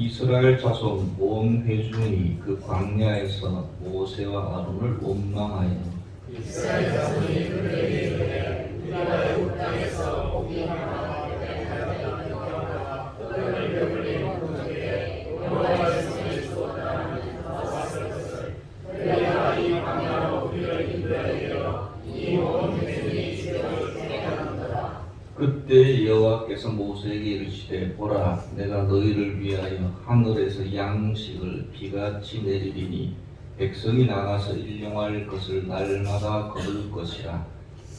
이스라엘 자손 온 회중이 그 광야에서 모세와 아론을 원망하여 이스라엘 자손이 그들에게 이르되 우리가 애굽 땅에서 고기 하나 너희를 배불리 그들에게 여호와의 말씀을 주었다는 왔을 것을 너희가 이 광야로 우리를 인도하여 이 온 회중이 죽여주게 하는도다. 그때 여호와께서 모세에게 이르시되 보라 내가 너희를 위하여 하늘에서 양식을 비같이 내리리니 백성이 나가서 일용할 것을 날마다 거둘 것이라.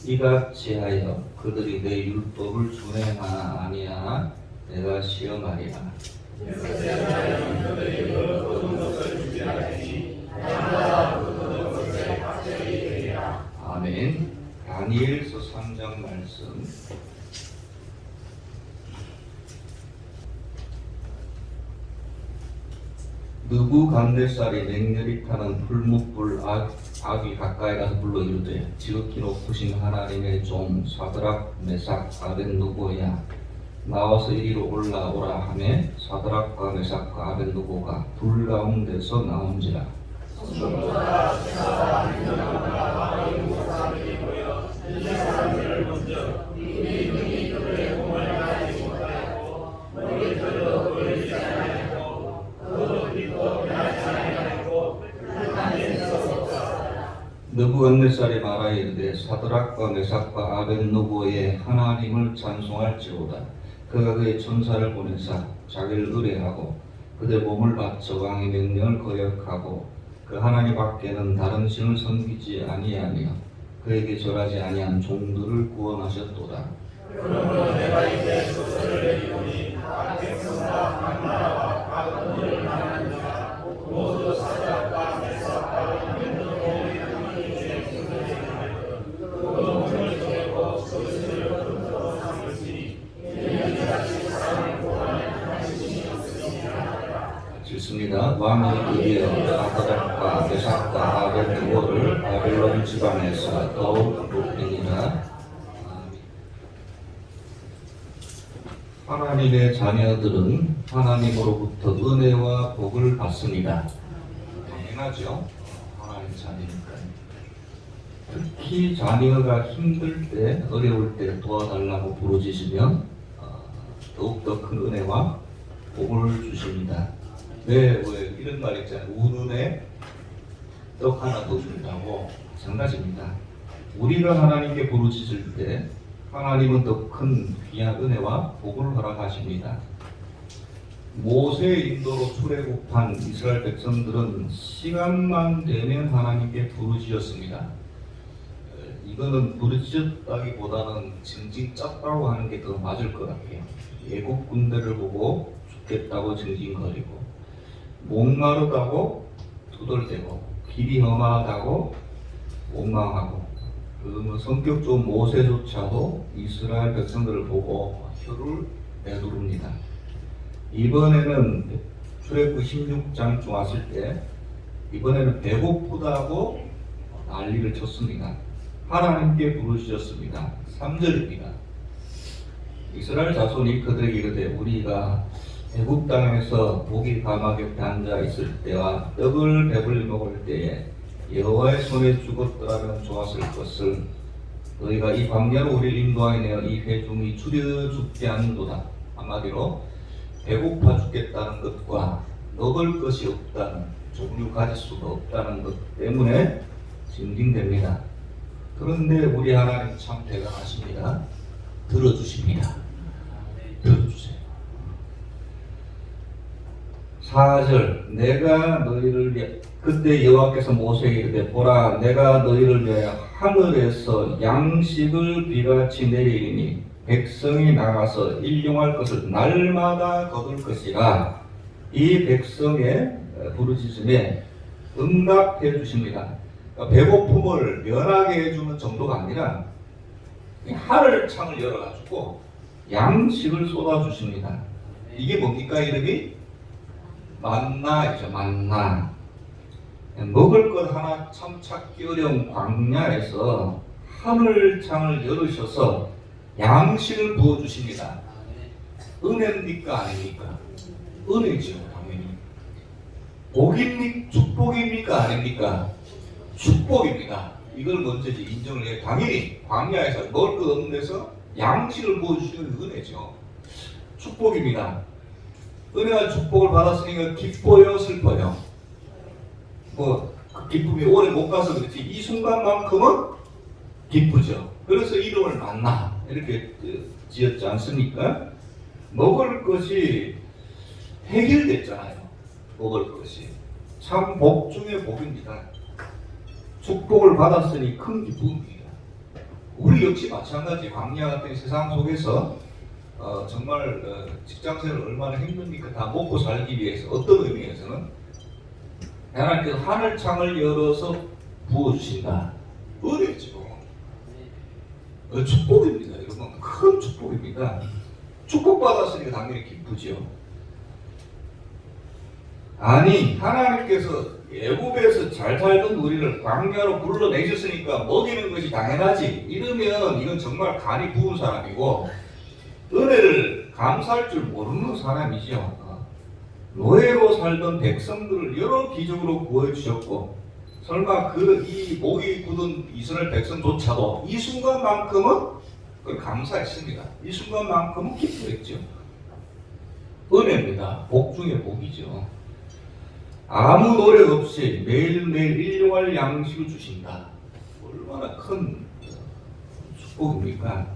이같이 하여 그들이 내 율법을 준행하나 아니하나 내가 시험하리라. 그들이 그 거둔 것을 준비하리니 날마다 그 거둔 것에 박제이 되리라. 아멘. 다니엘서 3장 말씀. 느부갓네살이 맹렬히 타는 풀무불 아기 가까이 가서 불러 이르되 지극히 높으신 하나님의 종 사드락 메삭 아벳느고야 나와서 이리로 올라오라 하매 사드락과 메삭과 아벳느고가 불 가운데서 나온지라. 느부갓네살이 말하여 이르되 사드락과 메삭과 아벳느고의 하나님을 찬송할지로다. 그가 그의 천사를 보내사 자기를 의뢰하고 그들 몸을 바쳐 왕의 명령을 거역하고 그 하나님 밖에는 다른 신을 섬기지 아니하며 그에게 절하지 아니한 종들을 구원하셨도다. 그러므로 내가 이제 조서를 내리노니 각 백성과 각 나라와 각 언어를 말하는 자가 모두 사드락과 메삭과 아벳느고의 하나님 중에 분들이 그 몸을 정하고 그것을 거듭으로 삼을지니 이는 이같이 사람을 구원하는 하나님이 없으시니라. 읽습니다. 왕이 이르되 사드락과 메삭과 아벳느고를 바벨론 지방에서 더욱 높이니라. 하나님의 자녀들은 하나님으로부터 은혜와 복을 받습니다. 당연하죠. 하나님 자녀니까. 특히 자녀가 힘들 때, 어려울 때 도와달라고 부르짖으면 더욱더 큰 은혜와 복을 주십니다. 왜 이런 말 있잖아요. 우는에 떡 하나 더 준다고. 마찬가지입니다. 우리가 하나님께 부르짖을 때 하나님은 더 큰 귀한 은혜와 복을 허락하십니다. 모세의 인도로 출애굽한 이스라엘 백성들은 시간만 되면 하나님께 부르짖었습니다. 이거는 부르짖었다기보다는 징징 짰다고 하는 게 더 맞을 것 같아요. 애국 군대를 보고 죽겠다고 징징거리고 목마르다고 두들대고 길이 험하다고 원망하고 성격 좋은 모세조차도 이스라엘 백성들을 보고 혀를 내두릅니다. 이번에는 출애굽 16장 왔을 때 이번에는 배고프다고 난리를 쳤습니다. 하나님께 부르짖었습니다. 3절입니다. 이스라엘 자손이 그들에게 이르되 우리가 애굽 땅에서 고기 가마 곁에 앉아 있을 때와 떡을 배불리 먹을 때에 여호와의 손에 죽었더라면 좋았을 것을 너희가 이 광야로 우리를 인도하여 이 회중이 추려 죽지 않는도다. 한마디로 배고파 죽겠다는 것과 먹을 것이 없다는, 종류 가질 수도 없다는 것 때문에 징징댑니다. 그런데 우리 하나님 참 대단하십니다. 들어주십니다. 들어주세요. 4절 내가 너희를 위해 그때 여호와께서 모세에게 이르되 보라 내가 너희를 위하여 하늘에서 양식을 비같이 내리리니 백성이 나가서 일용할 것을 날마다 거둘 것이라. 이 백성의 부르짖음에 응답해 주십니다. 그러니까 배고픔을 면하게 해주는 정도가 아니라 하늘 창을 열어가지고 양식을 쏟아주십니다. 이게 뭡니까 이름이? 만나이죠. 만나. 먹을 것 하나 참 찾기 어려운 광야에서 하늘 창을 열으셔서 양식을 부어주십니다. 은혜입니까 아닙니까? 은혜죠. 축복입니까? 아닙니까? 축복입니다. 이걸 먼저 이제 인정을 해요. 당연히 광야에서 먹을 것 없는 데서 양식을 보여주시는 은혜죠. 축복입니다. 은혜와 축복을 받았으니까 기뻐요, 슬퍼요? 그 기쁨이 오래 못 가서 그렇지 이 순간만큼은 기쁘죠. 그래서 이름을 만나 이렇게 지었지 않습니까? 먹을 것이 해결됐잖아요. 먹을 것이 참 복 중의 복입니다. 축복을 받았으니 큰 기쁨입니다. 우리 역시 마찬가지 광야 같은 세상 속에서 정말 직장생활 얼마나 힘듭니까? 다 먹고 살기 위해서 어떤 의미에서는 하나님께서 하늘 창을 열어서 부어주신다. 은혜죠. 축복입니다. 여러분 큰 축복입니다. 축복받았으니까 당연히 기쁘죠. 아니 하나님께서 애굽에서 잘 살던 우리를 광야로 불러내셨으니까 먹이는 것이 당연하지 이러면 이건 정말 간이 부은 사람이고 은혜를 감사할 줄 모르는 사람이죠. 노예로 살던 백성들을 여러 기적으로 구해주셨고 설마 이 목이 굳은 이스라엘 백성조차도 이 순간만큼은 그걸 감사했습니다. 이 순간만큼은 기뻐했죠. 은혜입니다. 복 중에 복이죠. 아무 노력 없이 매일매일 일용할 양식을 주신다. 얼마나 큰 축복입니까?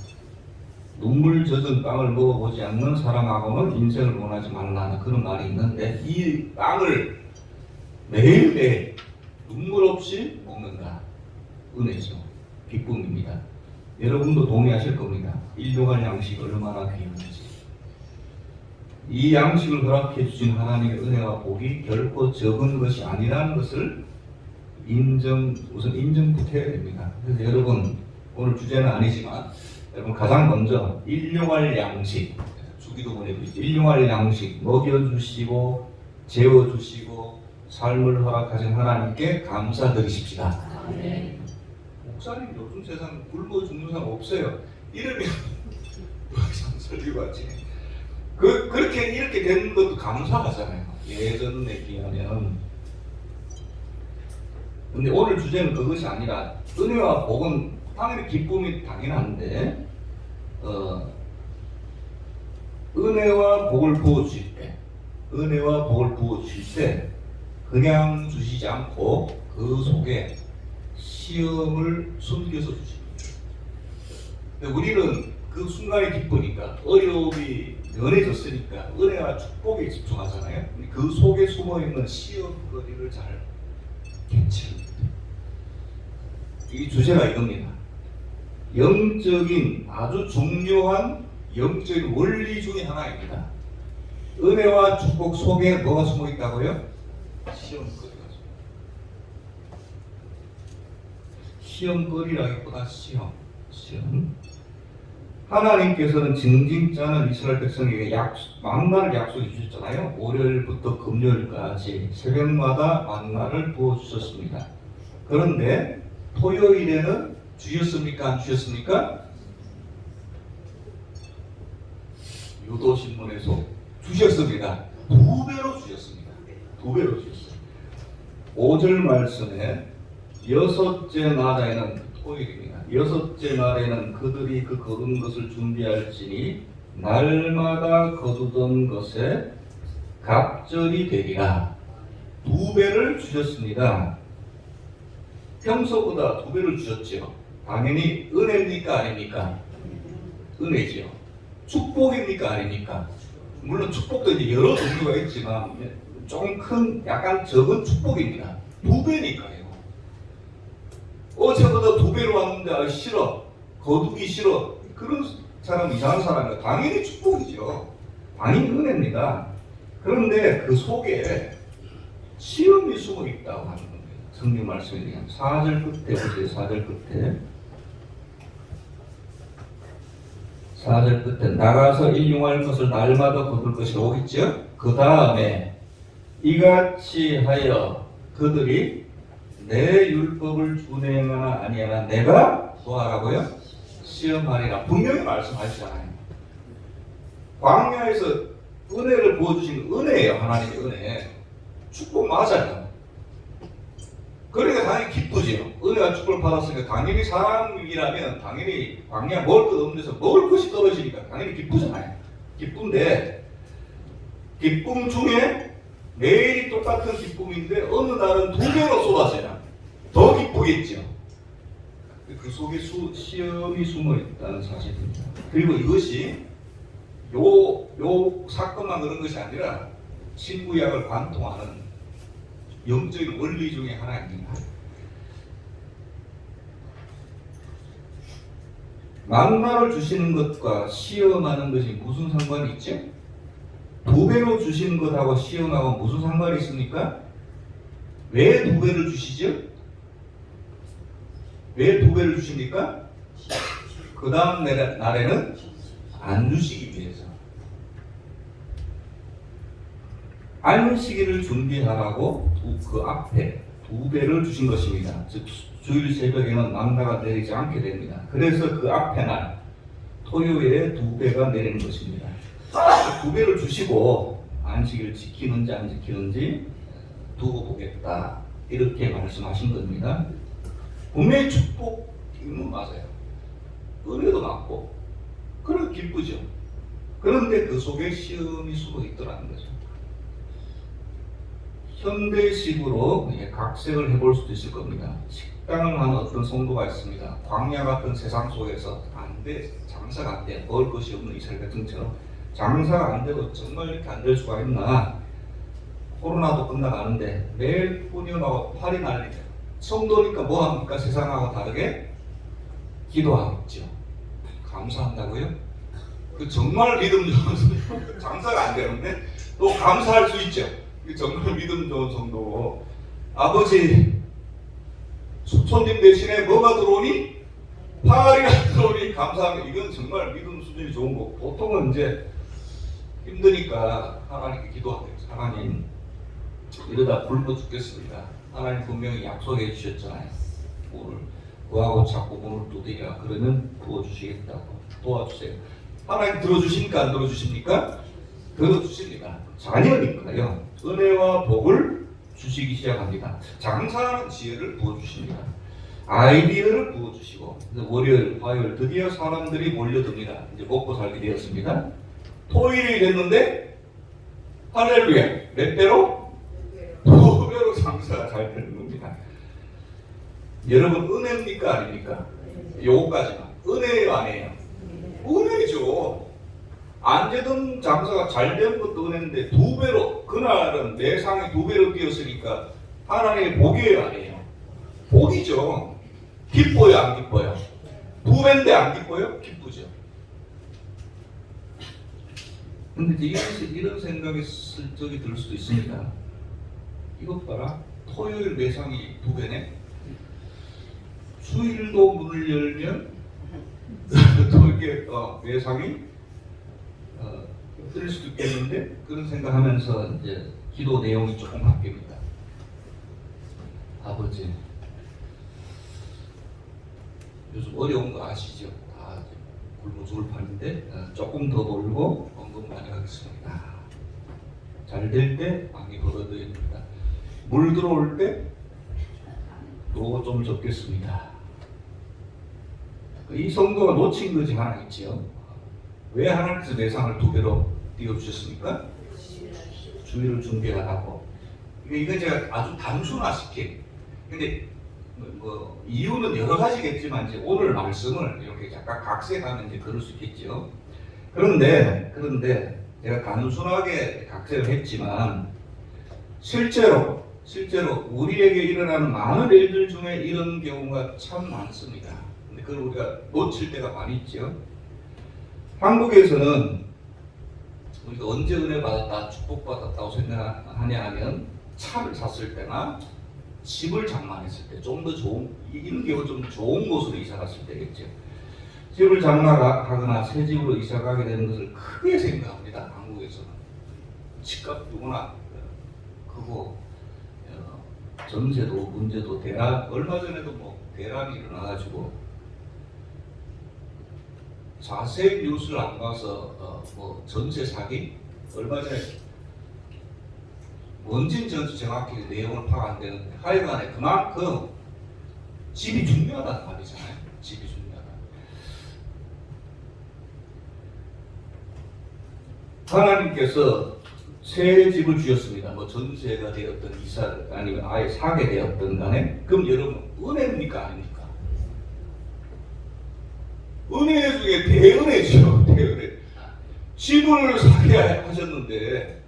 눈물 젖은 빵을 먹어보지 않는 사람하고는 인생을 원하지 말라는 그런 말이 있는데 이 빵을 매일매일 눈물 없이 먹는다. 은혜죠. 기쁨입니다. 여러분도 동의하실 겁니다. 일용할 양식 얼마나 귀한지. 이 양식을 허락해 주신 하나님의 은혜와 복이 결코 적은 것이 아니라는 것을 우선 인정부터 해야 됩니다. 그래서 여러분 오늘 주제는 아니지만 여러분 가장 먼저 일용할 양식 주기도문에도 있죠. 일용할 양식 먹여주시고 재워주시고 삶을 허락하신 하나님께 감사드리십시다. 네. 목사님 요즘 세상 굶어 죽는 사람 없어요. 이름이 설교가 같이 그렇게 이렇게 되는 것도 감사하잖아요. 예전에 비하면. 근데 오늘 주제는 그것이 아니라 은혜와 복은 당연히 기쁨이 당연한데 은혜와 복을 부어주실 때 그냥 주시지 않고 그 속에 시험을 숨겨서 주십니다. 근데 우리는 그 순간에 기쁘니까 어려움이 면해졌으니까 은혜와 축복에 집중하잖아요. 그 속에 숨어있는 시험거리를 잘 캐치합니다. 이 주제가 이겁니다. 영적인 아주 중요한 영적인 원리 중에 하나입니다. 은혜와 축복 속에 뭐가 숨어있다고요? 시험거리가 시험거리라기보다 시험. 하나님께서는 징징 짜는 이스라엘 백성에게 만나를 약속해 주셨잖아요. 월요일부터 금요일까지 새벽마다 만나를 부어주셨습니다. 그런데 토요일에는 주셨습니까? 안 주셨습니까? 유도신문에서 주셨습니다. 2배로 주셨습니다. 2배로 주셨어요. 5절 말씀에 여섯째 날에는 토요일입니다. 여섯째 날에는 그들이 그 거둔 것을 준비할지니 날마다 거두던 것에 갑절이 되리라. 2배를 주셨습니다. 평소보다 2배를 주셨죠. 당연히 은혜입니까? 아닙니까? 은혜죠. 축복입니까? 아닙니까? 물론 축복도 이제 여러 종류가 있지만 좀 큰, 약간 적은 축복입니다. 2배니까요. 어제보다 2배로 왔는데 싫어, 거두기 싫어, 그런 사람 이상한 사람이에요. 당연히 축복이죠. 당연히 은혜입니다. 그런데 그 속에 시험이 숨어 있다고 하는 겁니다. 성경 말씀에 의하면 4절 끝에 보세요. 4절 끝에 나가서 일용할 것을 날마다 거둘 것이라고 했죠. 그 다음에 이같이 하여 그들이 내 율법을 준행하나 아니하나 내가 뭐하라고요? 시험하리라. 분명히 말씀하시잖아요. 광야에서 은혜를 부어주신 은혜예요. 하나님의 은혜. 축복 맞아요. 그러니까 당연히 기쁘지요. 은혜와 축복을 받았으니까 당연히 사람이라면 당연히 광야 먹을 것 없는 데서 먹을 것이 떨어지니까 당연히 기쁘잖아요. 기쁜데 기쁨 중에 매일이 똑같은 기쁨인데 어느 날은 2배로 쏟아져요. 더 기쁘겠죠. 그 속에 시험이 숨어 있다는 사실입니다. 그리고 이것이 요 사건만 그런 것이 아니라 신구약을 관통하는 영적인 원리 중에 하나입니다. 만나를 주시는 것과 시험하는 것이 무슨 상관이 있죠? 2배로 주시는 것하고 시험하고 무슨 상관이 있습니까? 왜 2배를 주시죠? 왜 2배를 주십니까? 그 다음 날에는 안 주시기 위해서. 안식일을 준비하라고 그 앞에 2배를 주신 것입니다. 즉 주일 새벽에는 만나가 내리지 않게 됩니다. 그래서 그 앞에 날 토요일에 2배가 내리는 것입니다. 2배를 주시고 안식일을 지키는지 안 지키는지 두고 보겠다 이렇게 말씀하신 겁니다. 분명히 축복은 맞아요. 은혜도 맞고 그런 기쁘죠. 그런데 그 속에 시험이 숨어 있더라는 거죠. 현대식으로 각색을 해볼 수도 있을 겁니다. 식당을 하는 어떤 성도가 있습니다. 광야 같은 세상 속에서 안 돼, 장사가 안 돼, 먹을 것이 없는 이스라엘 백성처럼 장사가 안 되고 정말 이렇게 안 될 수가 있나? 코로나도 끝나가는데 매일 운영하고 팔이 날리죠. 성도니까 뭐 합니까? 세상하고 다르게 기도하겠죠. 감사한다고요? 그 정말 믿음 좋은 장사가 안 되는데 또 감사할 수 있죠. 정말 믿음 좋은 성도고 아버지 손님 대신에 뭐가 들어오니? 파리가 들어오니 감사합니다. 이건 정말 믿음 수준이 좋은 거고 보통은 이제 힘드니까 하나님께 기도하겠죠. 하나님 이러다 굶어 죽겠습니다. 하나님 분명히 약속해 주셨잖아요. 오늘 구하고 찾고 문을 두드리라 그러면 부어주시겠다고 도와주세요. 하나님 들어주십니까? 안 들어주십니까? 들어주십니다. 자녀니까요. 은혜와 복을 주시기 시작합니다. 장사하는 지혜를 부어주십니다. 아이디어를 부어주시고 월요일, 화요일 드디어 사람들이 몰려듭니다. 이제 먹고 살게 되었습니다. 토요일이 됐는데 할렐루야 몇 배로? 2배로 장사가 잘 되는 겁니다. 여러분 은혜입니까 아닙니까? 요거까지만 은혜예요 아니에요? 은혜죠. 안 되던 장사가 잘 된 것도 은혜인데 2배로 그날은 내 상이 2배로 뛰었으니까 하나님의 복이에요 아니에요? 복이죠. 기뻐요 안 기뻐요? 2배인데 안 기뻐요? 기쁘죠. 근데 이런 생각이 슬쩍이 들 수도 있습니다. 이것 봐라. 토요일 매상이 2배네. 주일도 문을 열면 토요일 매상이 뜰 수도 있겠는데 그런 생각하면서 이제 기도 내용이 조금 바뀝니다. 아버지 요즘 어려운 거 아시죠? 다 굶어 죽을 판인데 조금 더 놀고 헌금 많이 하겠습니다. 잘 될 때 많이 벌어드립니다. 물 들어올 때 또 좀 적겠습니다. 이 성도가 놓친 것이 하나 있지요. 왜 하나님께서 내상을 2배로 띄워주셨습니까? 주일을 준비하라고. 이건 제가 아주 단순화시킨. 근데 이유는 여러 가지겠지만 이제 오늘 말씀을 이렇게 약간 각색하면 이제 그럴 수 있겠죠. 그런데 제가 단순하게 각색을 했지만 실제로 우리에게 일어나는 많은 일들 중에 이런 경우가 참 많습니다. 근데 그걸 우리가 놓칠 때가 많이 있죠. 한국에서는 우리가 언제 은혜 받았다, 축복받았다고 생각하냐 하면 차를 샀을 때나 집을 장만했을 때 좀 더 좋은, 이런 경우 좀 좋은 곳으로 이사 갔을 때겠죠. 집을 장만하거나 새 집으로 이사 가게 되는 것을 크게 생각합니다. 한국에서는 집값 누구나 크고 전세도 문제도 대란, 얼마 전에도 대란이 일어나가지고 자세히 뉴스를 안 봐서 전세 사기 얼마 전에 뭔지는 저는 정확히 내용을 파악 안 되는데 하여간에 그만큼 집이 중요하다는 말이잖아요. 집이 중요하다. 하나님께서 새 집을 주셨습니다. 뭐 전세가 되었던 이사 아니면 아예 사게 되었던 간에 그럼 여러분 은혜입니까 아닙니까? 은혜 중에 대은혜죠. 대은혜. 집을 사게 하셨는데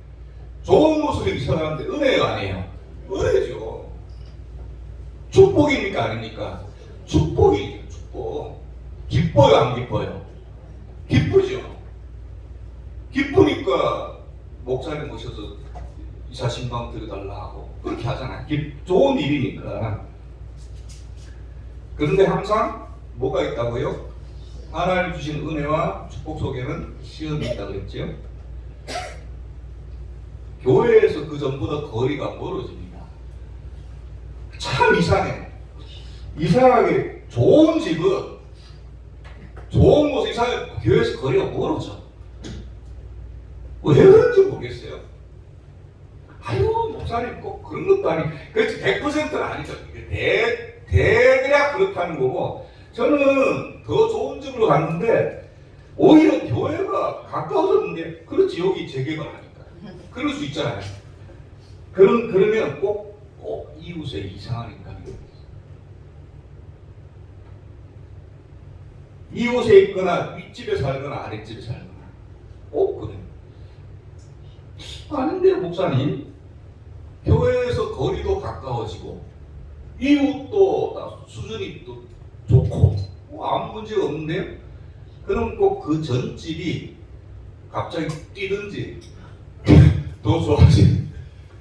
좋은 모습을 이사하는데 은혜요 아니에요? 은혜죠. 축복입니까 아닙니까? 축복이죠. 축복. 기뻐요 안 기뻐요? 기쁘죠. 기쁘니까 목사님 모셔서 이사 신방 드려달라 하고 그렇게 하잖아요. 좋은 일이니까. 그런데 항상 뭐가 있다고요? 하나님 주신 은혜와 축복 속에는 시험이 있다고 그랬죠. 교회에서 그 전보다 거리가 멀어집니다. 참 이상해. 이상하게 좋은 집은 좋은 곳에 이상하게 교회에서 거리가 멀어져. 왜 그런지 모르겠어요. 아유 목사님 꼭 그런 것도 아니. 그렇지 100%는 아니죠. 대략 그렇다는 거고 저는 더 좋은 집으로 갔는데 오히려 교회가 가까워졌는데 그렇지 여기 재개발 하니까 그럴 수 있잖아요. 그러면 꼭 이웃에 이상한 인간이 있어요. 이웃에 있거나 윗집에 살거나 아랫집에 살거나 꼭 그래요. 아닌데 목사님 교회에서 거리도 가까워지고 이웃도 수준이 또 좋고 아무 문제가 없는데요. 그럼 꼭 그 전집이 갑자기 뛰든지 더 좋아지.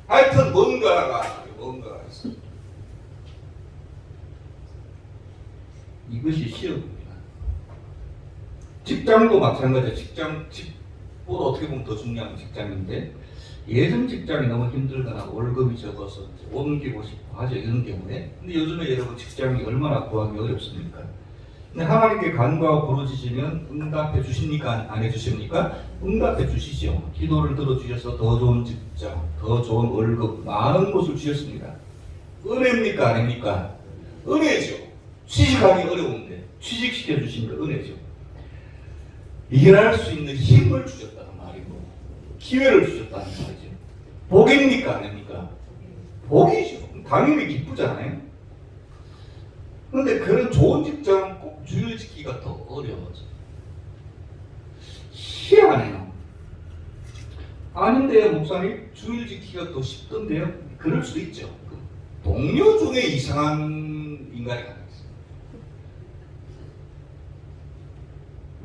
하여튼 뭔가가 있어. 이것이 시험입니다. 직장도 마찬가지예요. 집보다 어떻게 보면 더 중요한 직장인데 예전 직장이 너무 힘들거나 월급이 적어서 옮기고 싶어 하죠. 이런 경우에. 근데 요즘에 여러분 직장이 얼마나 구하기 어렵습니까? 근데 하나님께 간구하고 부르짖으면 응답해 주십니까? 안 해주십니까? 응답해 주시죠. 기도를 들어주셔서 더 좋은 직장, 더 좋은 월급, 많은 곳을 주셨습니다. 은혜입니까? 아닙니까? 은혜죠. 취직하기 어려운데 취직시켜 주신 거 은혜죠. 일할 수 있는 힘을 주셨다는 말이고 기회를 주셨다는 말이죠. 복입니까? 아닙니까? 복이죠. 당연히 기쁘잖아요. 그런데 그런 좋은 직장 꼭 주일 지키기가 더 어려워져. 희한해요. 아닌데요, 목사님? 주일 지키기가 더 쉽던데요? 그럴 수 있죠. 동료 중에 이상한 인간이 하나 있어요.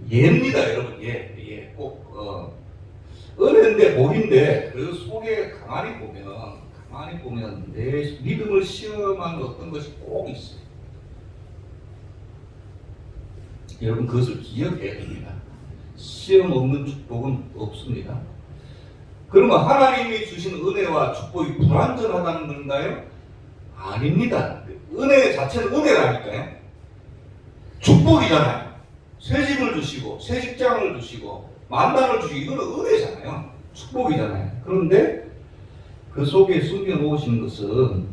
예입니다, 여러분. 예. 꼭 은혜인데 복인데 그 속에 가만히 보면 내 믿음을 시험하는 어떤 것이 꼭 있어요. 여러분 그것을 기억해야 됩니다. 시험 없는 축복은 없습니다. 그러면 하나님이 주신 은혜와 축복이 불완전하다는 건가요? 아닙니다. 은혜 자체는 은혜라니까요. 축복이잖아요. 새 집을 주시고 새 직장을 주시고 만남을 주시고 이거는 은혜잖아요. 축복이잖아요. 그런데 그 속에 숨겨놓으신 것은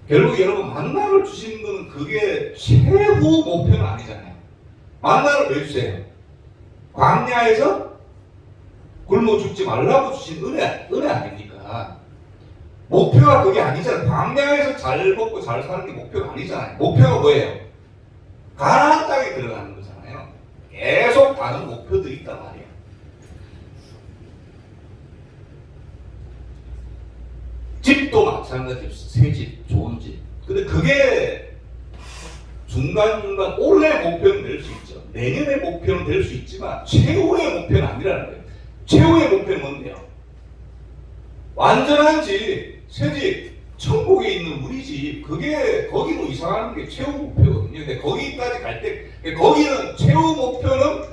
결국 여러분 만남을 주시는 것은 그게 최후 목표는 아니잖아요. 만나를 왜 주세요? 광야에서 굶어 죽지 말라고 주신 은혜 아닙니까? 목표가 그게 아니잖아요. 광야에서 잘 먹고 잘 사는 게 목표가 아니잖아요. 목표가 뭐예요? 가나안 땅에 들어가는 거잖아요. 계속 다른 목표들이 있단 말이에요. 집도 마찬가지예요. 새 집, 좋은 집. 근데 그게 중간중간 올해 목표는 될 수 있죠. 내년의 목표는 될 수 있지만 최후의 목표는 아니라는 거예요. 최후의 목표는 뭔데요? 완전한 집, 새 집, 천국에 있는 우리 집, 그게 거기로 이사가는 게 최후 목표거든요. 근데 거기까지 갈 때, 거기는 최후 목표는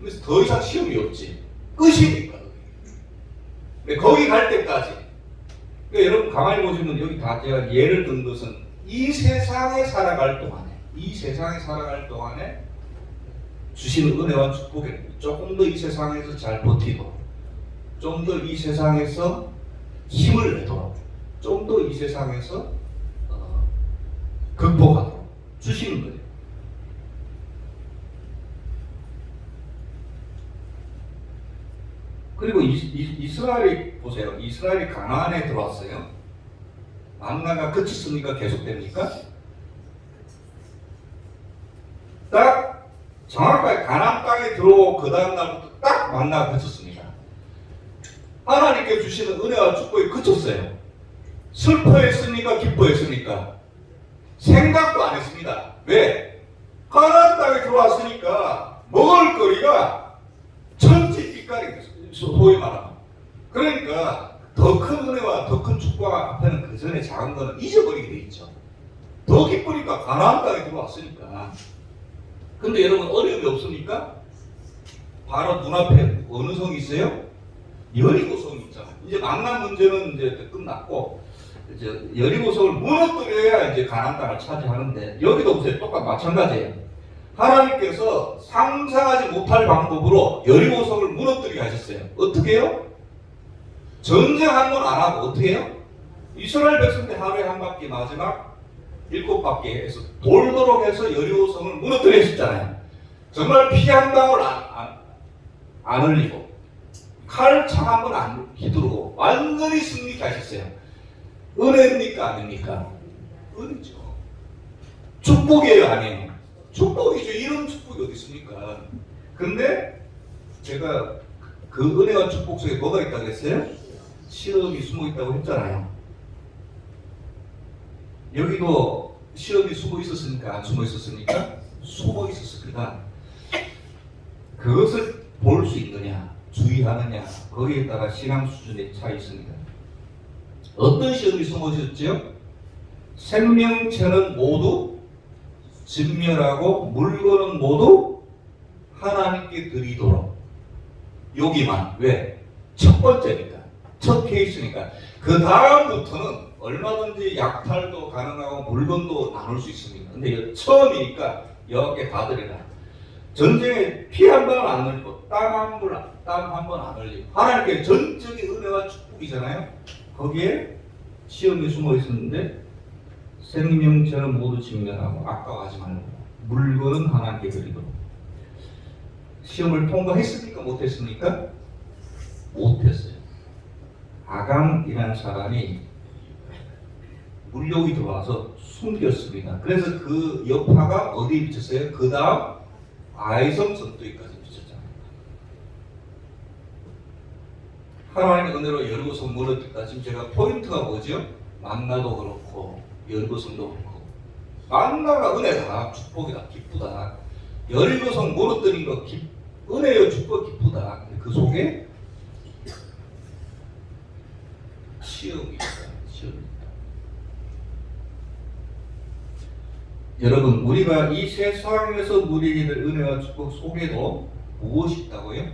그래서 더 이상 시험이 없지. 끝이니까. 근데 거기 갈 때까지. 그러니까 여러분 가만히 보시면 여기 다 제가 예를 든 것은 이 세상에 살아갈 동안에 주신 은혜와 축복에 조금 더 이 세상에서 잘 버티고 좀 더 이 세상에서 힘을 내도록 좀 더 이 세상에서 극복하도록 주시는 거예요. 그리고 이스라엘이 보세요. 이스라엘이 가나안에 들어왔어요. 만나가 그쳤습니까? 계속됩니까? 딱 정확하게 가나안 땅에 들어오고 그 다음 날부터 딱 만나가 그쳤습니다. 하나님께 주시는 은혜와 축복이 그쳤어요. 슬퍼했습니까? 기뻐했습니까? 생각도 안 했습니다. 왜? 가나안 땅에 들어왔으니까 먹을 거리가 천지빛깔이 소위 말하면. 그러니까 더 큰 은혜와 더 큰 축복 앞에는 그 전에 작은 거는 잊어버리게 돼 있죠. 더 기쁘니까 가나안 땅에 들어왔으니까. 근데 여러분 어려움이 없습니까? 바로 눈앞에 어느 성이 있어요? 여리고 성이 있잖아요. 이제 만난 문제는 이제 끝났고 이제 여리고 성을 무너뜨려야 이제 가나안 땅을 차지하는데 여기도 보세요. 똑같 마찬가지예요. 하나님께서 상상하지 못할 방법으로 여리고 성을 무너뜨리게 하셨어요. 어떻게 해요? 전쟁 한 번 안 하고 어떻게 해요? 이스라엘 백성들 하루에 한 바퀴 마지막 7바퀴 해서 돌도록 해서 여리고 성을 무너뜨려 했잖아요. 정말 피 한 방울 안 흘리고 칼창 한 번 안 휘두르고 완전히 승리케 하셨어요. 은혜입니까? 아닙니까? 은혜죠. 축복이에요? 아니에요? 축복이죠. 이런 축복이 어디 있습니까? 근데 제가 그 은혜와 축복 속에 뭐가 있다고 했어요? 시험이 숨어 있다고 했잖아요. 여기도 시험이 숨어 있었습니까? 안 숨어 있었습니까? 숨어 있었습니다. 그것을 볼 수 있느냐, 주의하느냐, 거기에 따라 신앙 수준의 차이 있습니다. 어떤 시험이 숨어 있었죠? 생명체는 모두 진멸하고 물건은 모두 하나님께 드리도록. 여기만. 왜? 첫 번째니까. 첫 케이스니까. 그 다음부터는 얼마든지 약탈도 가능하고 물건도 나눌 수 있습니다. 근데 처음이니까 여기에 다 드려라. 전쟁에 피 한 번 안 흘리고 땀 한 번 안 흘리고 하나님께 전적인 은혜와 축복이잖아요. 거기에 시험이 숨어 있었는데 생명체는 모두 직면하고 아까워하지 말고 물건은 하나님께 드리도록. 시험을 통과했습니까? 못했습니까? 못했어요. 아강이라는 사람이 물욕이 들어와서 숨겼습니다. 그래서 그 여파가 어디에 미쳤어요? 그 다음 아이성 전투기까지 미쳤잖아요. 하나님의 은혜로 여리고성 무너뜨렸다. 지금 제가 포인트가 뭐죠? 만나도 그렇고 여리고성도 그렇고 만나가 은혜다, 축복이다, 기쁘다. 여리고성 무너뜨린 거 은혜요, 축복, 기쁘다. 그 속에 시험이 있다. 시험이 있다. 여러분, 우리가 이 세상에서 누리게 될 은혜와 축복 속에도 무엇이 있다고요?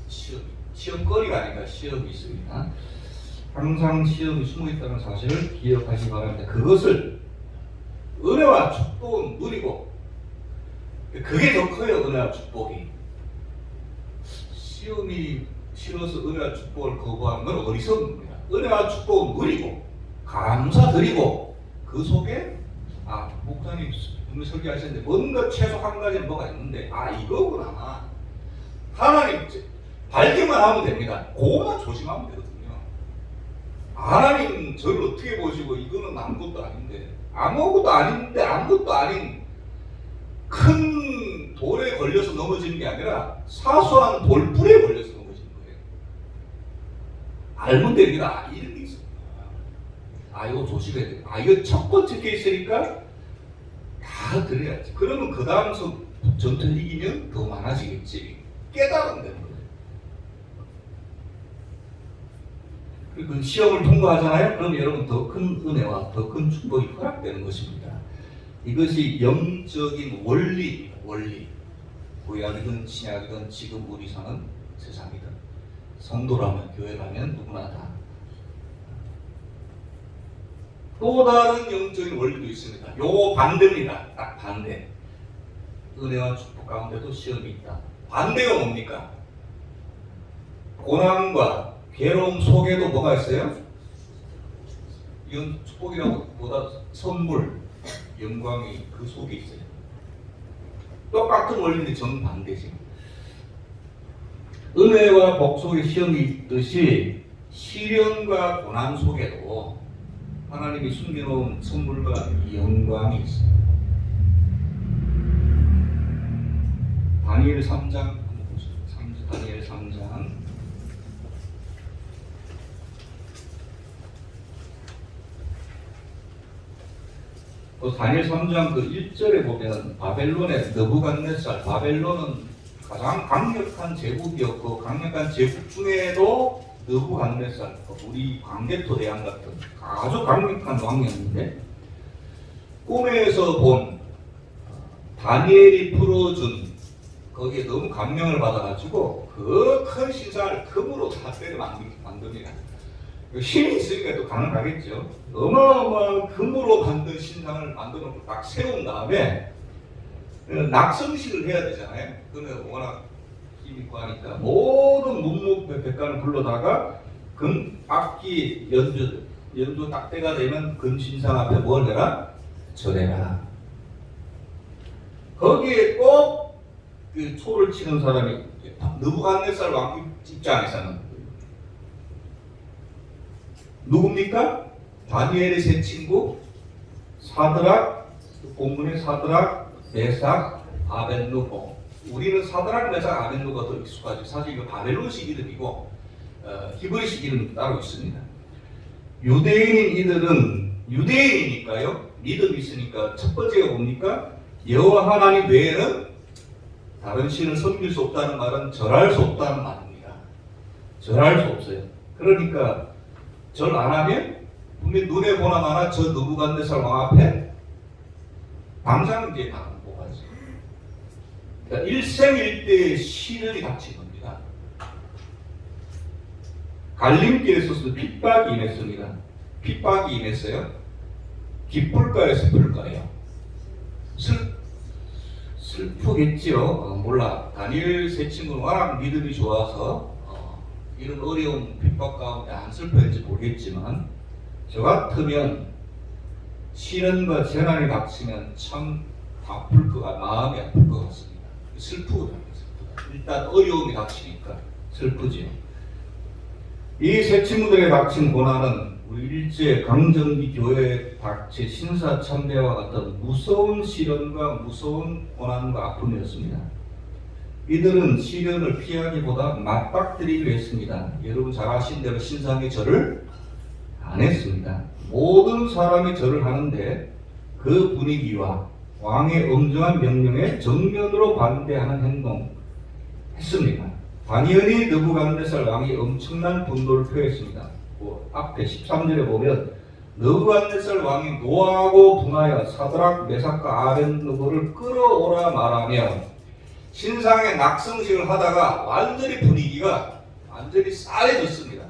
시험이. 시험거리가 아니라 시험이 있습니다. 항상 시험이 숨어 있다는 사실을 기억하시기 바랍니다. 그것을 은혜와 축복은 누리고 그게 더 커요. 은혜와 축복이. 시험이 싫어서 은혜와 축복을 거부하는 건 어리석은 겁니다. 은혜와 축복은 누리고 감사드리고 그 속에 목사님 분명 설교하셨는데 뭔가 최소 한 가지는 뭐가 있는데 이거구나. 하나님 발견만 하면 됩니다. 그거만 조심하면 되거든요. 하나님 저를 어떻게 보시고 이거는 아무것도 아닌데 아무것도 아닌 큰 돌에 걸려서 넘어지는 게 아니라 사소한 돌불에 걸려서 넘어지는 거예요. 알면 됩니다. 이런 게 있습니다. 이거 조심해야 돼요. 이거 첫 번째 케이스니까 다 드려야지. 그러면 그 다음 전투를 이기면 더 많아지겠지. 깨달으면 되는 거예요. 그리고 시험을 통과하잖아요. 그럼 여러분 더 큰 은혜와 더 큰 축복이 허락되는 것입니다. 이것이 영적인 원리입니다. 원리. 구약이든 신약이든 지금 우리 사는 세상이든 성도라면 교회라면 누구나 다. 또 다른 영적인 원리도 있습니다. 요 반대입니다. 딱 반대. 은혜와 축복 가운데도 시험이 있다. 반대가 뭡니까? 고난과 괴로움 속에도 뭐가 있어요? 이건 축복이라고 보다 선물, 영광이 그 속에 있어요. 똑같은 원리인데 정반대지. 은혜와 복 속에 시험이 있듯이 시련과 고난 속에도 하나님이 숨겨놓은 선물과 영광이 있어요. 다니엘 3장 한번 보시죠. 다니엘 3장 다니엘 3장 그 1절에 보면 바벨론의 느부갓네살, 바벨론은 가장 강력한 제국이었고 강력한 제국 중에도 느부갓네살, 우리 광개토 대왕 같은 아주 강력한 왕이었는데 꿈에서 본 다니엘이 풀어준 거기에 너무 감명을 받아가지고 그 큰 신상을 금으로 다 때려 만듭니다. 힘이 있으니까 또 가능하겠죠. 어마어마한 금으로 만든 신상을 만들어 놓고 딱 세운 다음에 낙성식을 해야 되잖아요. 그러면 워낙 힘이 있고 하니까 모든 문무백관을 불러다가 금 악기 연주 딱 때가 되면 금 신상 앞에 뭘 해라? 절해라. 거기에 꼭 그 초를 치는 사람이 느부갓네살 왕 입장에서는 누굽니까? 다니엘의 세 친구 사드락, 본문의 사드락, 메삭, 아벳느고. 우리는 사드락, 메삭, 아벳느고가 더 익숙하죠. 사실 이거 바벨론식 이름이고 히브리식 이름이 따로 있습니다. 유대인인 이들은 유대인이니까요. 믿음이 있으니까 첫 번째가 뭡니까? 여호와 하나님 외에는 다른 신을 섬길 수 없다는 말은 절할 수 없다는 말입니다. 절할 수 없어요. 그러니까 절 안 하면 분명히 눈에 보나 마나 저 느부갓네살 왕 앞에 당장 이제 다 못가지. 그러니까 일생일대의 시련이 닥친 겁니다. 갈림길에 서서 핍박이 임했습니다. 핍박이 임했어요. 기쁠까요? 슬플까요? 슬프겠지요. 몰라. 다니엘 세 친구는 워낙 믿음이 좋아서 이런 어려운 핍박 가운데 안 슬퍼했는지 모르겠지만 저 같으면 시련과 재난이 닥치면 참 아플 마음이 아플 것 같습니다. 슬프거든요. 일단 어려움이 닥치니까 슬프지요. 이 세 친구들의 닥친 고난은 우리 일제 강점기 교회에 닥친 신사참배와 같은 무서운 시련과 무서운 고난과 아픔이었습니다. 이들은 시련을 피하기보다 맞닥뜨리기로 했습니다. 여러분 잘 아신 대로 신상의 절을 안 했습니다. 모든 사람이 절을 하는데 그 분위기와 왕의 엄정한 명령에 정면으로 반대하는 행동 했습니다. 당연히 느부갓네살 왕이 엄청난 분노를 표했습니다. 앞에 13절에 보면 느부갓네살 왕이 노하고 분하여 사드락, 메삭과 아벳느고를 끌어오라 말하며 신상의 낙성식을 하다가 완전히 분위기가 완전히 싸해졌습니다.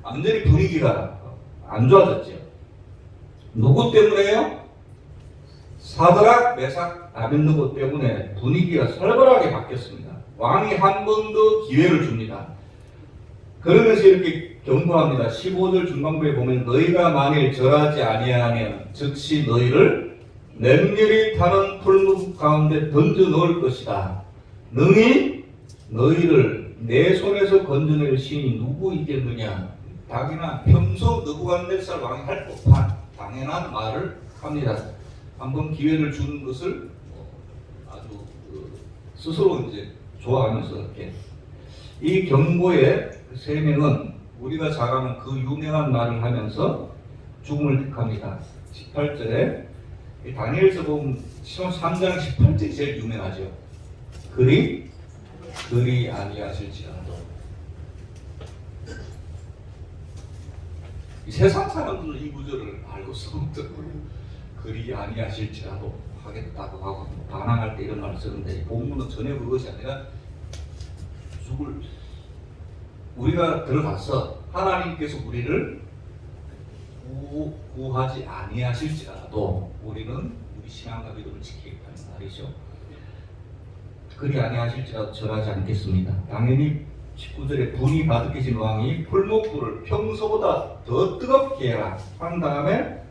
완전히 분위기가 안 좋아졌죠. 누구 때문에요? 사드락, 메삭, 아벳느고 때문에 분위기가 살벌하게 바뀌었습니다. 왕이 한 번 더 기회를 줍니다. 그러면서 이렇게 경고합니다. 15절 중반부에 보면 너희가 만일 절하지 아니하면 즉시 너희를 맹렬히 타는 풀무 가운데 던져 넣을 것이다. 능히 너희를 내 손에서 건져낼 신이 누구이겠느냐. 자기나 평소 느부갓네살 왕이 할 법한 당연한 말을 합니다. 한번 기회를 주는 것을 아주 스스로 이제 좋아하면서 이렇게 이 경고의 세 명은 우리가 잘 아는 그 유명한 말을 하면서 죽음을 택합니다. 18절에 다니엘서 보면 3장 18절이 제일 유명하죠. 그리 아니하실지라도. 이 세상 사람들은 이 구절을 알고서 그리 아니하실지라도 하겠다고 하고 반항할 때 이런 말을 쓰는데 본문은 전혀 그것이 아니라 우리가 들어가서 하나님께서 우리를 구하지 아니하실지라도 우리는 우리 신앙과 믿음을 지키겠다는 말이죠. 그리 아니하실지라도 절하지 않겠습니다. 당연히 식구들의 분이 가득해진 왕이 풀목불을 평소보다 더 뜨겁게 해라 한 다음에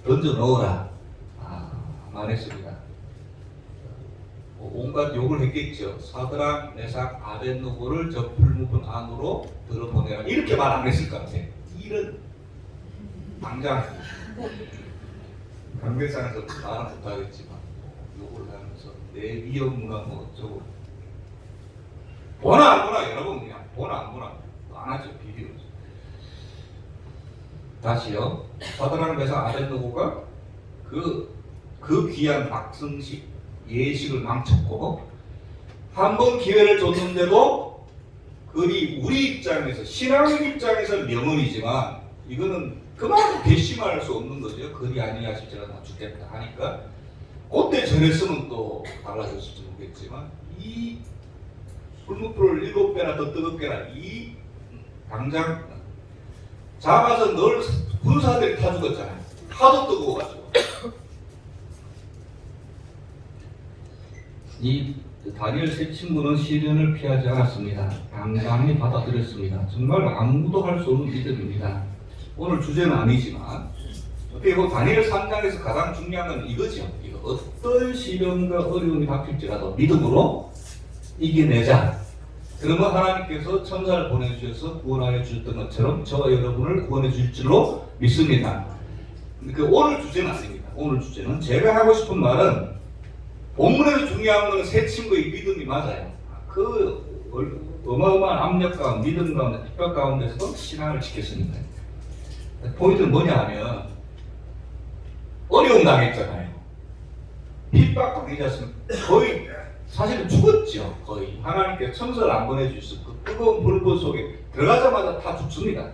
던져 넣어라 말했습니다. 온갖 욕을 했겠죠. 사드락, 메삭, 아벳느고를 저 풀목불 안으로 들어보내라 이렇게 말 안 했을 것 같아. 이런 당장 강대상에서 말은 못하겠지만 욕을 하면서 내 위험무나 뭐 어쩌고 보나 안 보나 여러분 그냥 보나 안 보나 안 하죠. 비디오죠. 다시요. 사드락, 메삭, 아벳느고가 그 귀한 박승식 예식을 망쳤고 한 번 기회를 줬는데도 그리 우리 입장에서 신앙의 입장에서 명언이지만 이거는 그만큼 괘씸할 수 없는 거죠. 그리 아니하실지라 나 죽겠다 하니까 그때 저랬으면 또 달라졌을지 모르겠지만 이 풀무불을 7배나 더 뜨겁게 해라 이 당장 잡아서 널 군사들이 타 죽었잖아요. 하도 뜨거워가지고 이 다니엘 세 친구는 시련을 피하지 않았습니다. 당당히 받아들였습니다. 정말 아무도 할 수 없는 믿음입니다. 오늘 주제는 아니지만 어떻게 보면 다니엘 3장에서 가장 중요한 건 이거죠. 이거 어떤 시련과 어려움이 닥칠지라도 믿음으로 이겨내자. 그러면 하나님께서 천사를 보내주셔서 구원하여 주셨던 것처럼 저와 여러분을 구원해 주실 줄로 믿습니다. 오늘 주제는 아닙니다. 오늘 주제는 제가 하고 싶은 말은 본문에서 중요한 것은 세 친구의 믿음이 맞아요. 그 어마어마한 압력 가운데, 믿음 가운데, 핍박 가운데서 신앙을 지켰습니다. 포인트는 뭐냐 하면 어려움 당했잖아요. 핍박 당하지 않습니까? 거의 사실은 죽었죠. 거의 하나님께서 천사를 안 보내주셔서 그 뜨거운 불꽃 속에 들어가자마자 다 죽습니다.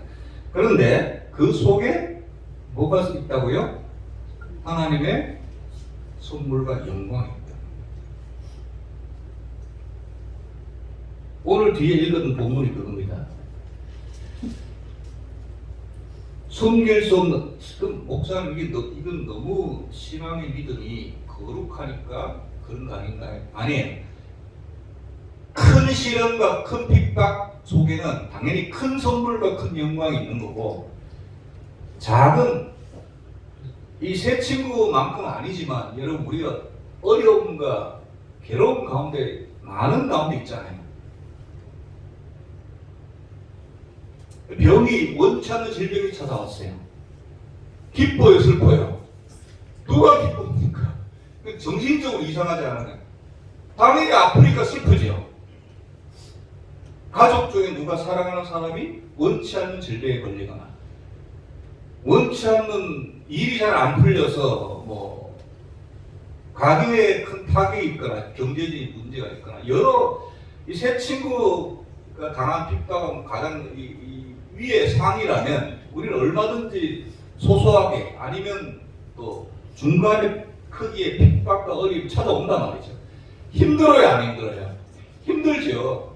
그런데 그 속에 뭐가 있다고요? 하나님의 선물과 영광이 있다. 오늘 뒤에 읽은 본문이 그겁니다. 숨길 수 없는, 목사님 이건 너무 신앙의 믿음이 거룩하니까 그런 거 아닌가요? 아니에요. 큰 시련과 큰 핍박 속에는 당연히 큰 선물과 큰 영광이 있는 거고 작은 이 세 친구만큼은 아니지만 여러분 우리가 어려움과 괴로움 가운데 많은 가운데 있잖아요. 병이 원치 않는 질병이 찾아왔어요. 기뻐요, 슬퍼요? 누가 기쁩니까? 정신적으로 이상하지 않아요? 당연히 아프니까 슬프죠. 가족 중에 누가 사랑하는 사람이 원치 않는 질병에 걸리거나 원치 않는 일이 잘 안 풀려서 뭐 가게에 큰 타격이 있거나 경제적인 문제가 있거나 여러 이 세 친구가 당한 핍박은 가장 위의 상이라면 우리는 얼마든지 소소하게 아니면 또 중간의 크기의 핍박과 어려움이 찾아온단 말이죠. 힘들어요, 안 힘들어요? 힘들죠.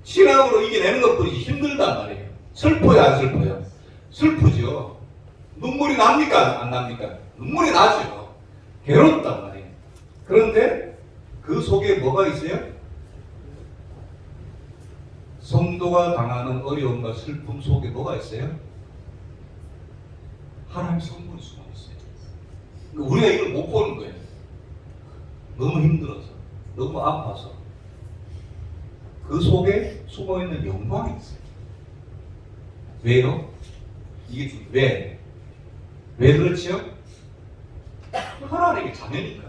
신앙으로 이겨내는 것뿐이지 힘들단 말이에요. 슬퍼요, 안 슬퍼요? 슬프죠. 눈물이 납니까, 안 납니까? 눈물이 나죠. 괴롭단 말이에요. 그런데 그 속에 뭐가 있어요? 성도가 당하는 어려움과 슬픔 속에 뭐가 있어요? 하나님의 선물이 숨어 있어요. 그러니까 우리가 이걸 못 보는 거예요. 너무 힘들어서, 너무 아파서. 그 속에 숨어 있는 영광이 있어요. 왜요? 이게 왜? 왜 그렇지요? 하나님의 자녀니까.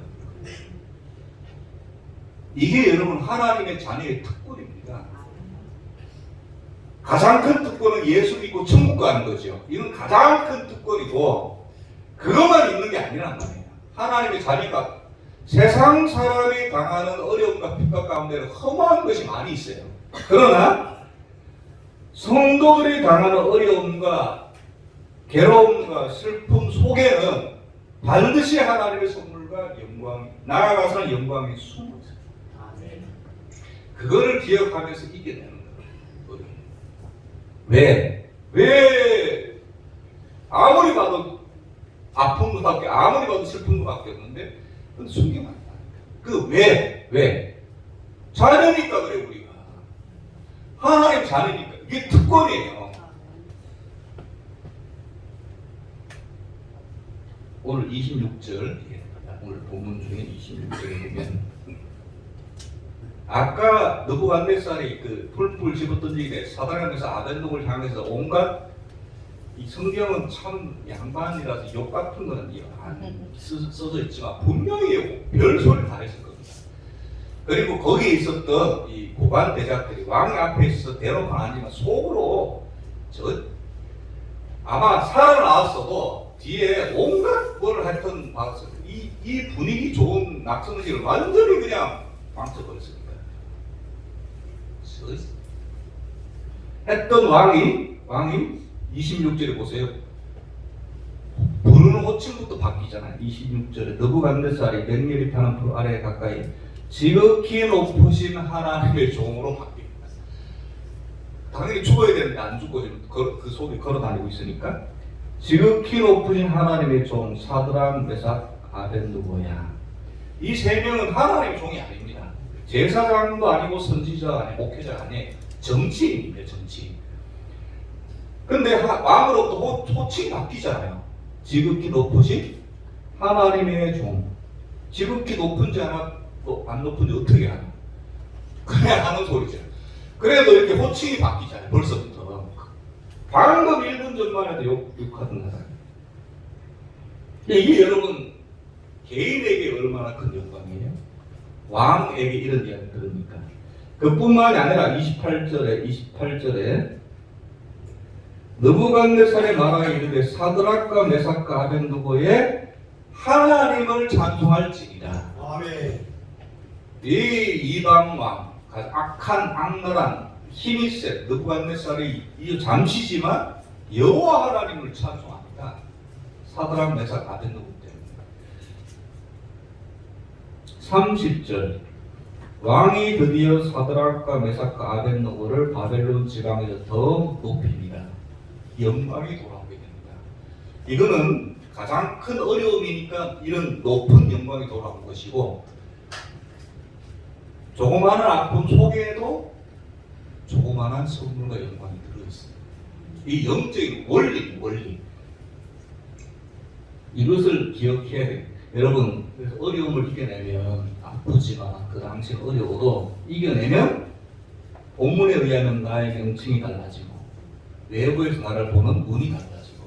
이게 여러분 하나님의 자녀의 특권입니다. 가장 큰 특권은 예수 믿고 천국 가는 거죠. 이건 가장 큰 특권이고 그것만 있는 게 아니란 말이에요. 하나님의 자녀가 세상 사람이 당하는 어려움과 핍박 가운데는 험한 것이 많이 있어요. 그러나 성도들이 당하는 어려움과 괴로움과 슬픔 속에는 반드시 하나님의 선물과 영광이 나아가서는 영광이 숨어 있어요. 그거를 기억하면서 이겨내는 거예요. 왜 아무리 봐도 아픈 것밖에 아무리 봐도 슬픈 것밖에 없는데 그건 숨기면 안 돼. 왜? 자녀니까 그래 우리가. 하나님 자녀니까 이게 특권이에요. 오늘 26절, 오늘 본문 중에 26절에 보면 아까 느부갓네살이 그 풀불 집어 던지게 사단에서 아벤노를 향해서 온갖 이 성경은 참 양반이라서 욕 같은 거는 안 써져 있지만 분명히 별소리를 다 했을 겁니다. 그리고 거기에 있었던 이 고관 대작들이 왕 앞에 있어서 대놓고는 아니지만 속으로 아마 살아나왔어도 뒤에 온갖 뭘 하여튼 봤어요. 이 분위기 좋은 낙성식을 완전히 그냥 망쳐버렸습니다. 했던 왕이 26절에 보세요. 부르는 호칭부터 바뀌잖아요. 26절에 느부갓네살이 맹렬히 타는 풀 아래 가까이 지극히 높으신 하나님의 종으로 바뀝니다. 당연히 죽어야 되는데 안 죽고 그 속에 걸어다니고 있으니까 지극히 높으신 하나님의 종 사드락 메삭 아벤느고야. 이 세 명은 하나님의 종이 아닙니다. 제사장도 아니고 선지자가 아니고 목회자가 아니에요. 정치인입니다. 정치인. 근데 왕으로부터 호칭이 바뀌잖아요. 지극히 높으신 하나님의 종. 지극히 높은지 안 높은지 어떻게 하나? 그냥 하는 소리죠. 그래도 이렇게 호칭이 바뀌잖아요. 벌써부터. 방금 1분 전만 해도 욕하던 사람. 이게 여러분 개인에게 얼마나 큰 영광이에요? 왕에게 이런 이야기 들으니까. 그뿐만이 아니라 28절에 느부갓네살의 나라에 이르되 사드락과 메삭과 아벤느고의 하나님을 찬송할지니라. 아멘. 이 이방 왕, 악한 악랄한 힘이 센 느부갓네살이 잠시지만 여호와 하나님을 찬송합니다. 사드락 메삭 아벤느고 때문에. 30절 왕이 드디어 사드락과 메삭과 아벤느고를 바벨론 지방에서 더 높입니다. 영광이 돌아오게 됩니다. 이거는 가장 큰 어려움이니까 이런 높은 영광이 돌아온 것이고, 조그마한 아픔 속에도 조그마한 선물과 영광이 들어있습니다. 이 영적인 원리 이것을 기억해야 돼요. 여러분, 그래서 어려움을 이겨내면 아프지만 그 당시 어려워도 이겨내면 본문에 의하면 나의 명칭이 달라지고 외부에서 나를 보는 눈이 달라지고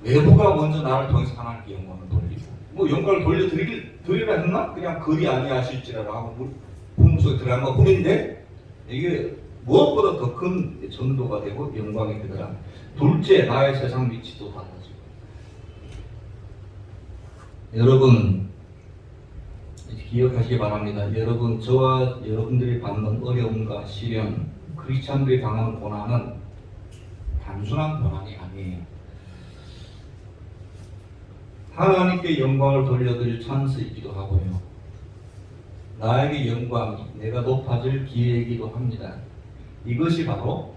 외부가 먼저 나를 통해서 하나님께 영광을 돌리고 뭐 영광을 돌리라 했나? 그냥 그리 아니하실지라고 하고 본문 속에 들어간 것 뿐인데 이게 무엇보다 더 큰 전도가 되고 영광이 되더라. 둘째, 나의 세상 위치도 달라지고. 여러분 기억하시기 바랍니다. 여러분, 저와 여러분들이 받는 어려움과 시련, 크리스찬들이 당하는 고난은 단순한 고난이 아니에요. 하나님께 영광을 돌려드릴 찬스이기도 하고요. 나에게 영광이, 내가 높아질 기회이기도 합니다. 이것이 바로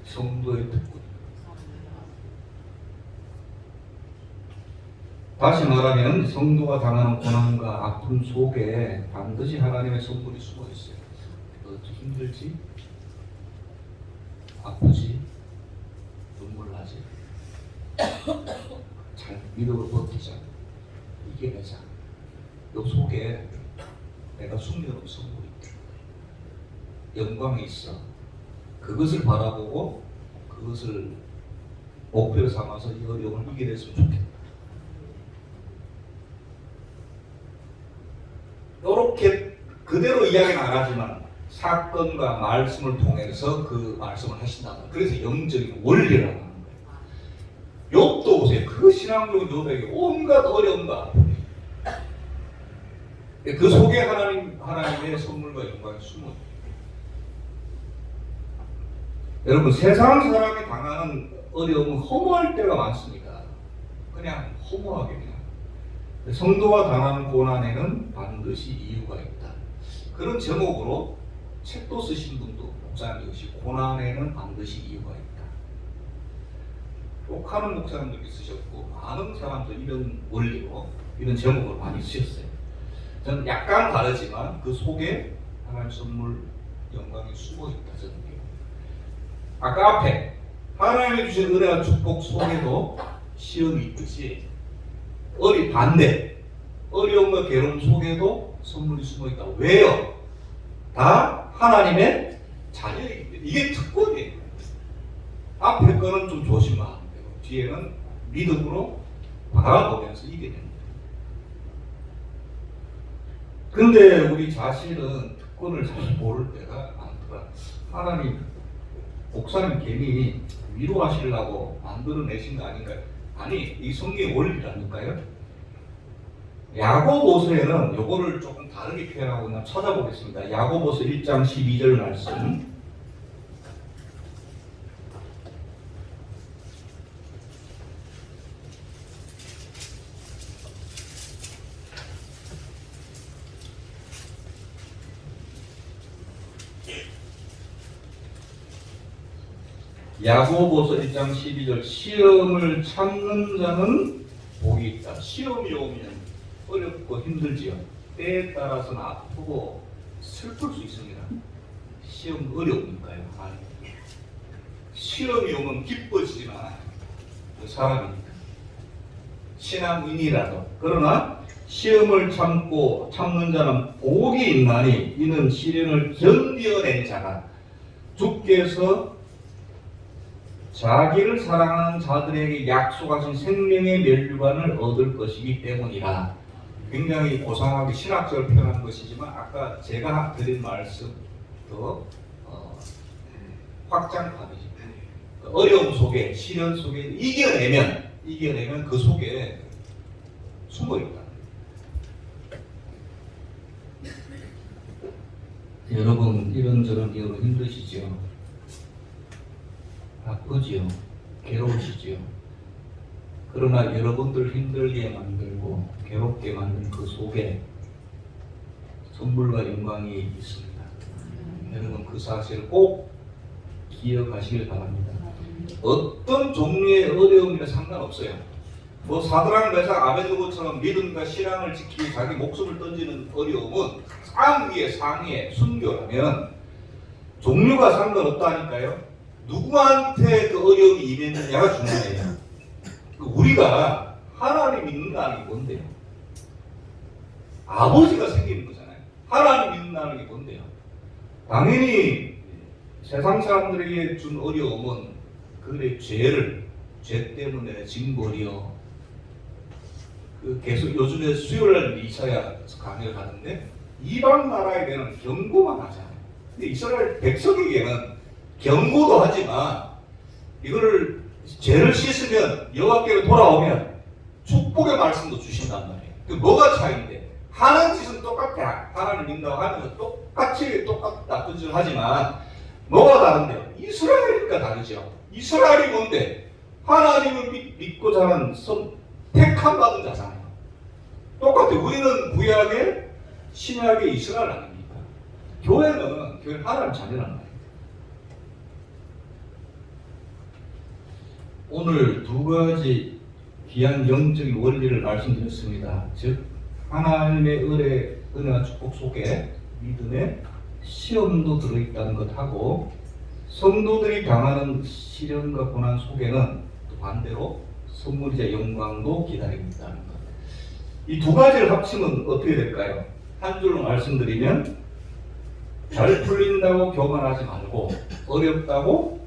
성도의 특권. 다시 말하면 성도가 당하는 고난과 아픔 속에 반드시 하나님의 선물이 숨어 있어요. 어떻게 힘들지? 아프지? 눈물 나지? 잘 믿음으로 버티자. 이겨내자. 이 속에 내가 숨겨놓은 선물이 있다. 영광이 있어. 그것을 바라보고 그것을 목표로 삼아서 이 어려움을 이겨냈으면 좋겠다. 이렇게 그대로 이야기는 안 하지만 사건과 말씀을 통해서 그 말씀을 하신다. 그래서 영적인 원리라고 하는 거예요. 욥도 보세요. 그 신앙적인 욥에게 온갖 어려움과 그 속에 하나님의 선물과 영광이 숨어 있어요. 여러분, 세상 사람이 당하는 어려움은 허무할 때가 많습니다. 그냥 허무하게 그냥. 성도가 당하는 고난에는 반드시 이유가 있다. 그런 제목으로 책도 쓰신 분도 목사님이시 고난에는 반드시 이유가 있다. 욕하는 목사님들이 쓰셨고 많은 사람들 이런 원리로 이런 제목을 많이 쓰셨어요. 저는 약간 다르지만 그 속에 하나님 선물 영광이 숨어있다. 저는 아까 앞에 하나님이 주신 은혜와 축복 속에도 시험이 있듯이 반대 어려움과 괴로움 속에도 선물이 숨어있다. 왜요? 다 하나님의 자녀이기 때문에. 이게 특권이에요. 앞에 거는 좀 조심하면 되고 뒤에는 믿음으로 바라보면서 이겨야 됩니다. 근데 우리 자신은 특권을 잘 모를 때가 많더라. 하나님, 목사님 괜히 위로하시려고 만들어내신 거 아닌가요? 아니, 이 성경의 원리라니까요. 야고보서에는 요거를 조금 다르게 표현하고 그냥 찾아보겠습니다. 야고보서 1장 12절 말씀. 야고보서 1장 12절 시험을 참는 자는 복이 있다. 시험이 오면 어렵고 힘들지요. 때에 따라서는 아프고 슬플 수 있습니다. 시험 어려우니까요. 시험이 오면 기뻐지지만 그 사람이니까 신앙인이라도. 그러나 시험을 참는 자는 복이 있나니 이는 시련을 견뎌낸 자가 주께서 자기를 사랑하는 자들에게 약속하신 생명의 면류관을 얻을 것이기 때문이라. 굉장히 고상하게 신학적으로 표현한 것이지만 아까 제가 드린 말씀 더 확장판이죠. 어려움 속에, 시련 속에 이겨내면 그 속에 숨어있다. 여러분 이런저런 이유로 힘드시죠? 바쁘지요. 괴로우시지요. 그러나 여러분들 힘들게 만들고 괴롭게 만든 그 속에 선물과 영광이 있습니다. 여러분 그 사실을 꼭 기억하시길 바랍니다. 어떤 종류의 어려움이나 상관없어요. 뭐 사드락 메삭 아베드고처럼 믿음과 신앙을 지키고 자기 목숨을 던지는 어려움은 상위의 순교라면 종류가 상관없다니까요. 누구한테 그 어려움이 임했느냐가 중요해요. 우리가 하나님 믿는다는 게 뭔데요? 아버지가 생기는 거잖아요. 하나님 믿는다는 게 뭔데요? 당연히 세상 사람들에게 준 어려움은 그들의 죄 때문에 징벌이요. 계속 요즘에 수요일날 이사야 강의를 하는데 이방 나라에게는 경고만 하잖아요. 근데 이스라엘 백성에게는 경고도 하지만 이거를 죄를 씻으면 여호와께로 돌아오면 축복의 말씀도 주신단 말이에요. 그 뭐가 차이인데? 하는 짓은 똑같아. 하나님 믿는다고 하면서 똑같은 나쁜 짓을 하지만 뭐가 다른데요? 이스라엘이니까 다르죠. 이스라엘이 뭔데? 하나님을 믿고 자란 택함 받은 자잖아요. 똑같아요. 우리는 구약의 신약의 이스라엘 아닙니까? 교회는 하나님 자녀란 말이에요. 오늘 두 가지 귀한 영적인 원리를 말씀드렸습니다. 즉 하나님의 은혜와 축복 속에 믿음의 시험도 들어있다는 것하고 성도들이 당하는 시련과 고난 속에는 또 반대로 선물이자 영광도 기다리고 있다는 것. 이 두 가지를 합치면 어떻게 될까요? 한 줄로 말씀드리면 잘 풀린다고 교만하지 말고 어렵다고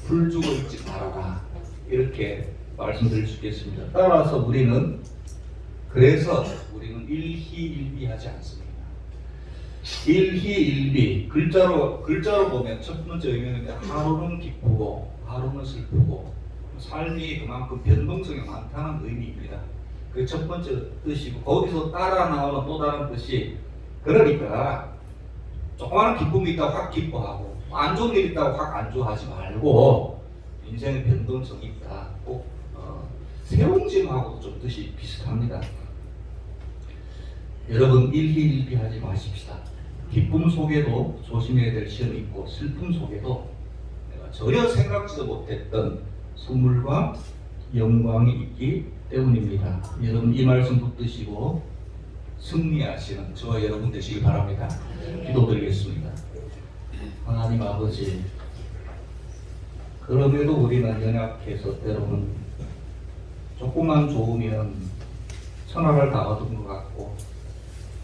불주고 있지 말아라. 이렇게 말씀드릴 수 있겠습니다. 따라서 우리는 일희일비하지 않습니다. 일희일비 글자로 보면 첫 번째 의미는 하루는 기쁘고 하루는 슬프고 삶이 그만큼 변동성이 많다는 의미입니다. 그 첫 번째 뜻이고 거기서 따라 나오는 또 다른 뜻이 그러니까 조그마한 기쁨이 있다고 확 기뻐하고 안 좋은 일 있다고 확 안 좋아하지 말고 인생의 변동성이 있다. 꼭 세옹짐하고도 좀 뜻이 비슷합니다. 여러분 일희일비하지 마십시다. 기쁨 속에도 조심해야 될 시험이 있고 슬픔 속에도 내가 전혀 생각지도 못했던 선물과 영광이 있기 때문입니다. 여러분 이 말씀 붙드시고 승리하시는 저와 여러분 되시기 바랍니다. 기도드리겠습니다. 하나님 아버지, 그럼에도 우리는 연약해서 때로는 조금만 좋으면 천하를 다 얻은 것 같고,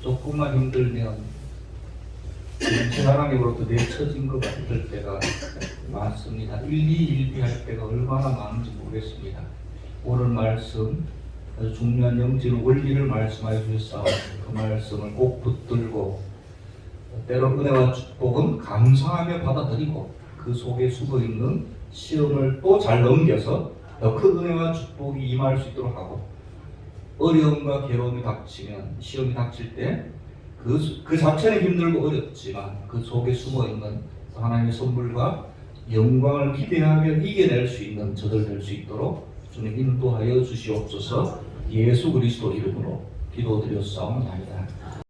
조금만 힘들면 하나님으로부터 내쳐진 것 같을 때가 많습니다. 일비일비할 때가 얼마나 많은지 모르겠습니다. 오늘 말씀 아주 중요한 영적 원리를 말씀하여 주셔서 그 말씀을 꼭 붙들고, 때로 은혜와 축복은 감사하며 받아들이고, 그 속에 숨어있는 시험을 또 잘 넘겨서 더 큰 은혜와 축복이 임할 수 있도록 하고, 어려움과 괴로움이 닥치면, 시험이 닥칠 때 그 자체는 힘들고 어렵지만 그 속에 숨어있는 하나님의 선물과 영광을 기대하며 이겨낼 수 있는 저들 될 수 있도록 주님 인도하여 주시옵소서. 예수 그리스도 이름으로 기도드렸사옵나이다.